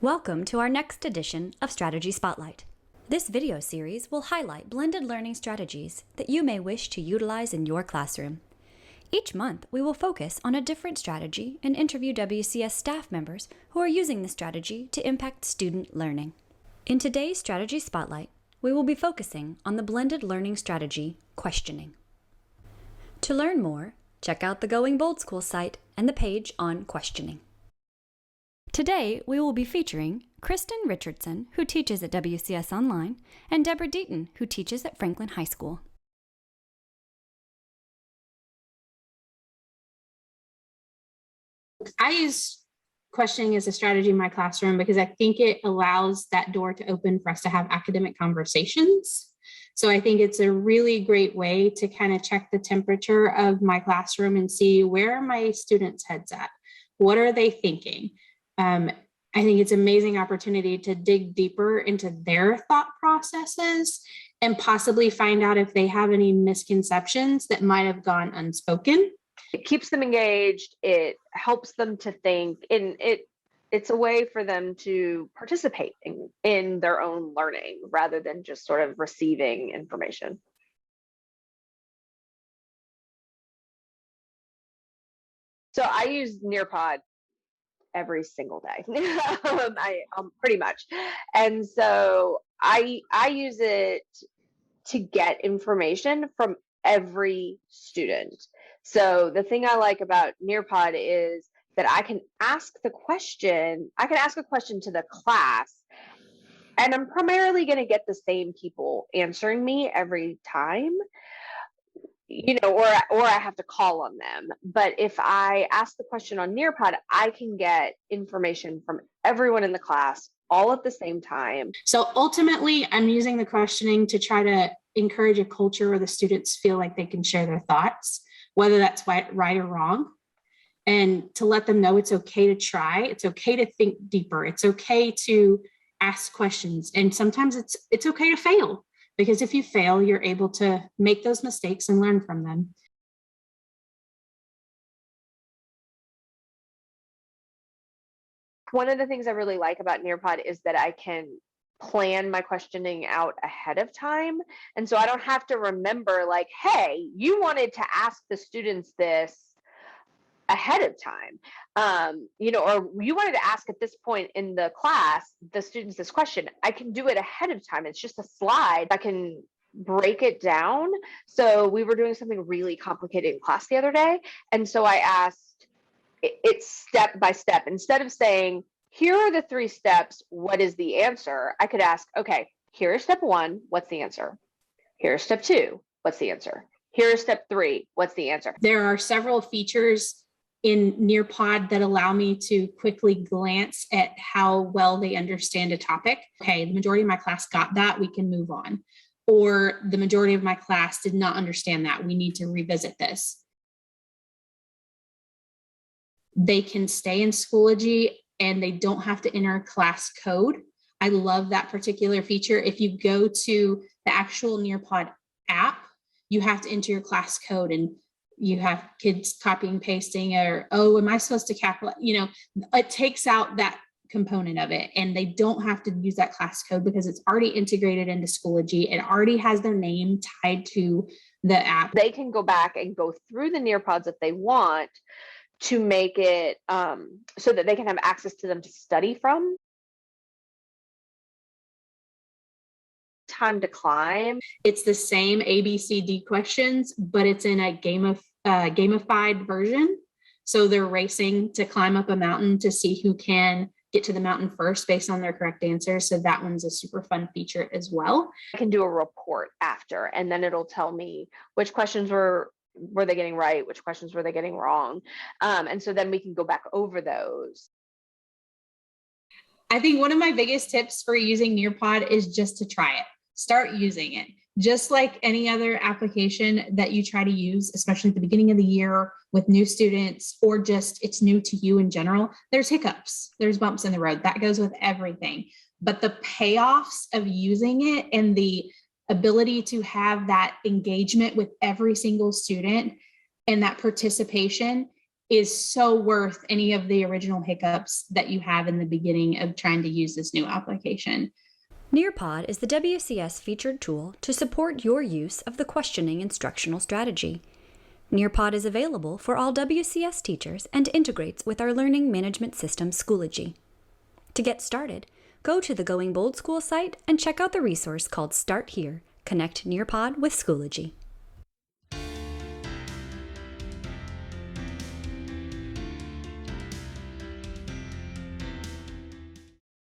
Welcome to our next edition of Strategy Spotlight. This video series will highlight blended learning strategies that you may wish to utilize in your classroom. Each month, we will focus on a different strategy and interview WCS staff members who are using the strategy to impact student learning. In today's Strategy Spotlight, we will be focusing on the blended learning strategy, questioning. To learn more, check out the Going Bold School site and the page on questioning. Today, we will be featuring Kristen Richardson, who teaches at WCS Online, and Deborah Deaton, who teaches at Franklin High School. I use questioning as a strategy in my classroom because I think it allows that door to open for us to have academic conversations. So I think it's a really great way to kind of check the temperature of my classroom and see where are my students' heads at? What are they thinking? I think it's an amazing opportunity to dig deeper into their thought processes and possibly find out if they have any misconceptions that might have gone unspoken. It keeps them engaged. It helps them to think, and it's a way for them to participate in their own learning rather than just sort of receiving information. So I use Nearpod every single day. Pretty much. And so I use it to get information from every student. So the thing I like about Nearpod is that I can ask a question to the class, and I'm primarily going to get the same people answering me every time, or I have to call on them. But if I ask the question on Nearpod, I can get information from everyone in the class all at the same time. So ultimately, I'm using the questioning to try to encourage a culture where the students feel like they can share their thoughts, whether that's right or wrong, and to let them know it's okay to try. It's okay to think deeper. It's okay to ask questions. And sometimes it's okay to fail, because if you fail, you're able to make those mistakes and learn from them. One of the things I really like about Nearpod is that I can plan my questioning out ahead of time. And so I don't have to remember like, hey, you wanted to ask the students this ahead of time, or you wanted to ask at this point in the class, the students this question. I can do it ahead of time. It's just a slide. I can break it down. So we were doing something really complicated in class the other day. And so I asked, it's step by step. Instead of saying, here are the 3 steps, what is the answer? I could ask, okay, here's step 1, what's the answer? Here's step 2, what's the answer? Here's step 3, what's the answer? There are several features in Nearpod that allow me to quickly glance at how well they understand a topic. Okay, the majority of my class got that, we can move on. Or the majority of my class did not understand that, we need to revisit this. They can stay in Schoology and they don't have to enter class code. I love that particular feature. If you go to the actual Nearpod app, you have to enter your class code, and you have kids copying, pasting, or, oh, am I supposed to capitalize? It takes out that component of it, and they don't have to use that class code because it's already integrated into Schoology. It already has their name tied to the app. They can go back and go through the Nearpods if they want, to make it so that they can have access to them to study from. Time to climb. It's the same ABCD questions, but it's in a gamified version. So they're racing to climb up a mountain to see who can get to the mountain first based on their correct answer. So that one's a super fun feature as well. I can do a report after, and then it'll tell me which questions were they getting right, which questions were they getting wrong, and so then we can go back over those. I think one of my biggest tips for using Nearpod is just to try it. Start using it. Just like any other application that you try to use, especially at the beginning of the year with new students, or just it's new to you in general, there's hiccups, there's bumps in the road. That goes with everything. But the payoffs of using it and the ability to have that engagement with every single student and that participation is so worth any of the original hiccups that you have in the beginning of trying to use this new application. Nearpod is the WCS featured tool to support your use of the questioning instructional strategy. Nearpod is available for all WCS teachers and integrates with our learning management system, Schoology. To get started, go to the Going Bold School site and check out the resource called Start Here, Connect Nearpod with Schoology.